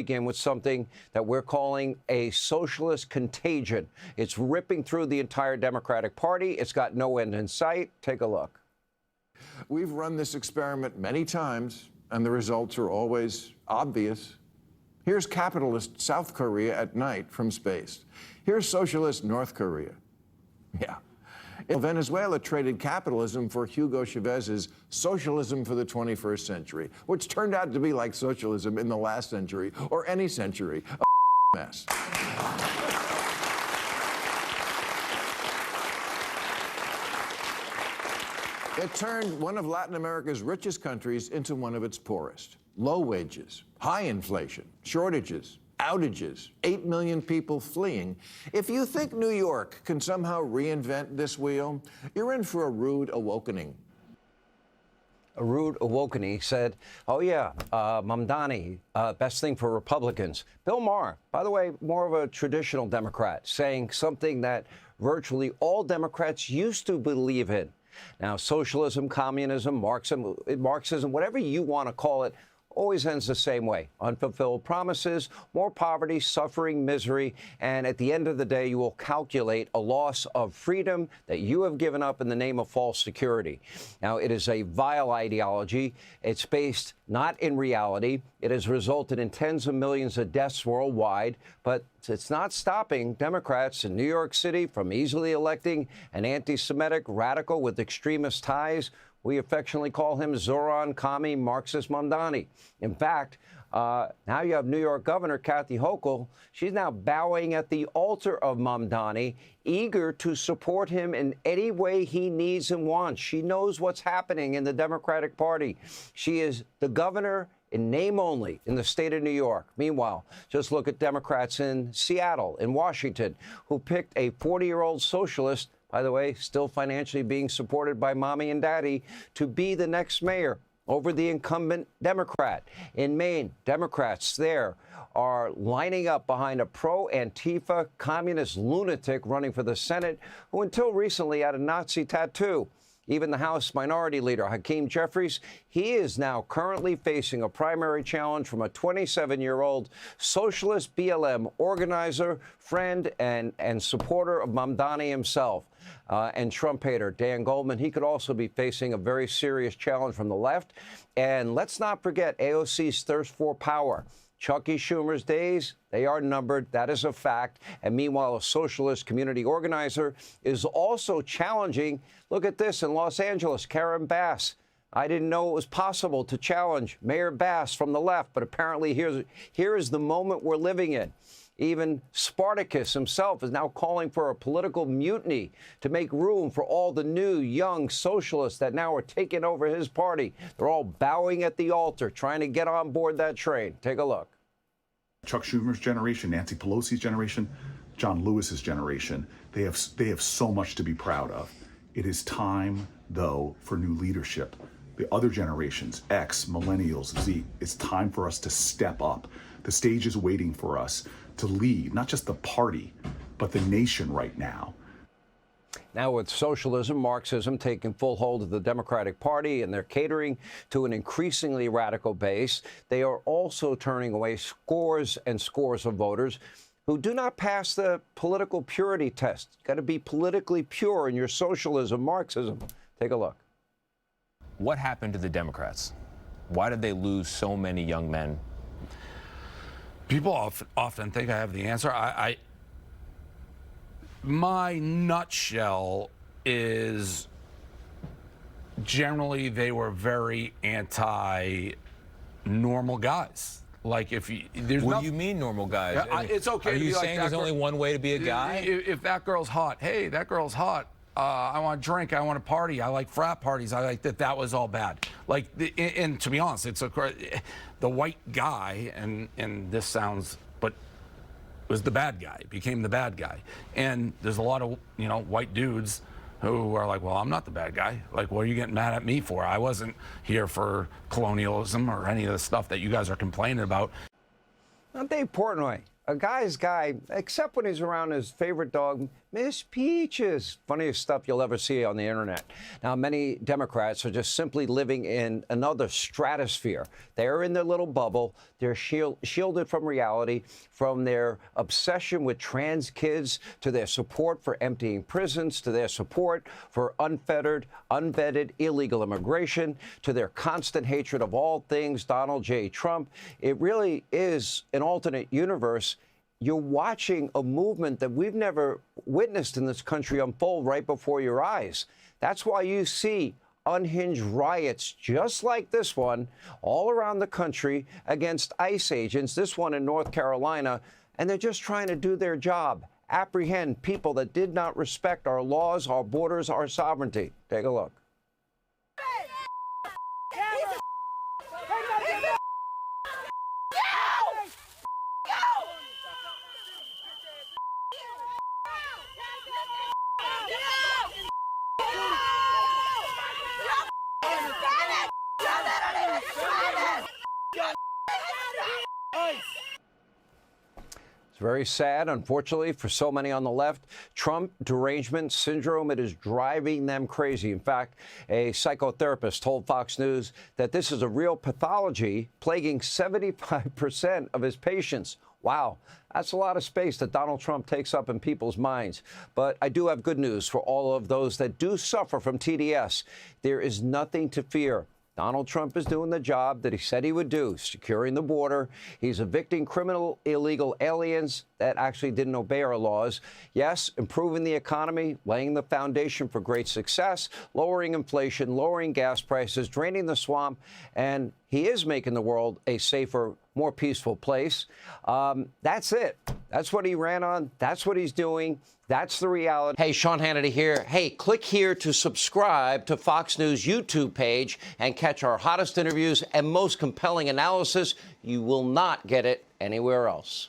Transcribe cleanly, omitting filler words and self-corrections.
Begin with something that we're calling a socialist contagion. It's ripping through the entire Democratic Party. It's got no end in sight. Take a look. We've run this experiment many times, and the results are always obvious. Here's capitalist South Korea at night from space. Here's socialist North Korea. Yeah. Venezuela traded capitalism for Hugo Chavez's socialism for the 21st century, which turned out to be like socialism in the last century or any century. A mess. It turned one of Latin America's richest countries into one of its poorest. Low wages, high inflation, shortages, outages, 8 million people fleeing. If you think New York can somehow reinvent this wheel, you're in for a rude awakening. A rude awakening. He said, oh, yeah, Mamdani, best thing for Republicans. Bill Maher, by the way, more of a traditional Democrat, saying something that virtually all Democrats used to believe in. Now, socialism, communism, Marxism, whatever you want to call it, always ends the same way. Unfulfilled promises, more poverty, suffering, misery, and at the end of the day, you will calculate a loss of freedom that you have given up in the name of false security. Now, it is a vile ideology. It's based not in reality. It has resulted in tens of millions of deaths worldwide, but it's not stopping Democrats in New York City from easily electing an anti-Semitic radical with extremist ties. We affectionately call him Zoran Commie Marxist Mamdani. In fact, now you have New York Governor Kathy Hochul. She's now bowing at the altar of Mamdani, eager to support him in any way he needs and wants. She knows what's happening in the Democratic Party. She is the governor in name only in the state of New York. Meanwhile, just look at Democrats in Seattle, in Washington, who picked a 40-year-old socialist, by the way, still financially being supported by mommy and daddy, to be the next mayor over the incumbent Democrat. In Maine, Democrats there are lining up behind a pro-Antifa communist lunatic running for the Senate who until recently had a Nazi tattoo. Even the House Minority Leader, Hakeem Jeffries, he is now currently facing a primary challenge from a 27-year-old socialist BLM organizer, friend, and supporter of Mamdani himself. And Trump hater Dan Goldman, he could also be facing a very serious challenge from the left. And let's not forget AOC's thirst for power. Chucky Schumer's days, they are numbered. That is a fact. And meanwhile, a socialist community organizer is also challenging. Look at this in Los Angeles, Karen Bass. I didn't know it was possible to challenge Mayor Bass from the left, but apparently here is the moment we're living in. Even Spartacus himself is now calling for a political mutiny to make room for all the new, young socialists that now are taking over his party. They're all bowing at the altar, trying to get on board that train. Take a look. Chuck Schumer's generation, Nancy Pelosi's generation, John Lewis's generation, they have so much to be proud of. It is time, though, for new leadership. The other generations, X, Millennials, Z, it's time for us to step up. The stage is waiting for us to lead, not just the party, but the nation right now. Now with socialism, Marxism taking full hold of the Democratic Party, and they're catering to an increasingly radical base, they are also turning away scores and scores of voters who do not pass the political purity test. You've got to be politically pure in your socialism, Marxism. Take a look. What happened to the Democrats? Why did they lose so many young men? People often think I have the answer. My nutshell is generally they were very anti-normal guys. Like if you, there's what do you mean normal guys? It's okay. Are you saying like there's only one way to be a guy? If that girl's hot, hey, that girl's hot. I want to drink. I want to party. I like frat parties. I like that. That was all bad. Like, and to be honest, it's the white guy, and this sounds, but was the bad guy. Became the bad guy. And there's a lot of white dudes who are like, well, I'm not the bad guy. Like, what are you getting mad at me for? I wasn't here for colonialism or any of the stuff that you guys are complaining about. Not Dave Portnoy. A guy's guy, except when he's around his favorite dog, Miss Peaches. Funniest stuff you'll ever see on the internet. Now, many Democrats are just simply living in another stratosphere. They're in their little bubble. They're shielded from reality, from their obsession with trans kids to their support for emptying prisons, to their support for unfettered, unvetted illegal immigration, to their constant hatred of all things Donald J. Trump. It really is an alternate universe. You're watching a movement that we've never witnessed in this country unfold right before your eyes. That's why you see unhinged riots just like this one all around the country against ICE agents, this one in North Carolina, and they're just trying to do their job, apprehend people that did not respect our laws, our borders, our sovereignty. Take a look. Very sad, unfortunately, for so many on the left. Trump derangement syndrome, it is driving them crazy. In fact, a psychotherapist told Fox News that this is a real pathology plaguing 75% of his patients. Wow, that's a lot of space that Donald Trump takes up in people's minds. But I do have good news for all of those that do suffer from TDS. There is nothing to fear. Donald Trump is doing the job that he said he would do, securing the border. He's evicting criminal, illegal aliens that actually didn't obey our laws. Yes, improving the economy, laying the foundation for great success, lowering inflation, lowering gas prices, draining the swamp, and he is making the world a safer, more peaceful place. That's it. That's what he ran on. That's what he's doing. That's the reality. Hey, Sean Hannity here. Hey, click here to subscribe to Fox News YouTube page and catch our hottest interviews and most compelling analysis. You will not get it anywhere else.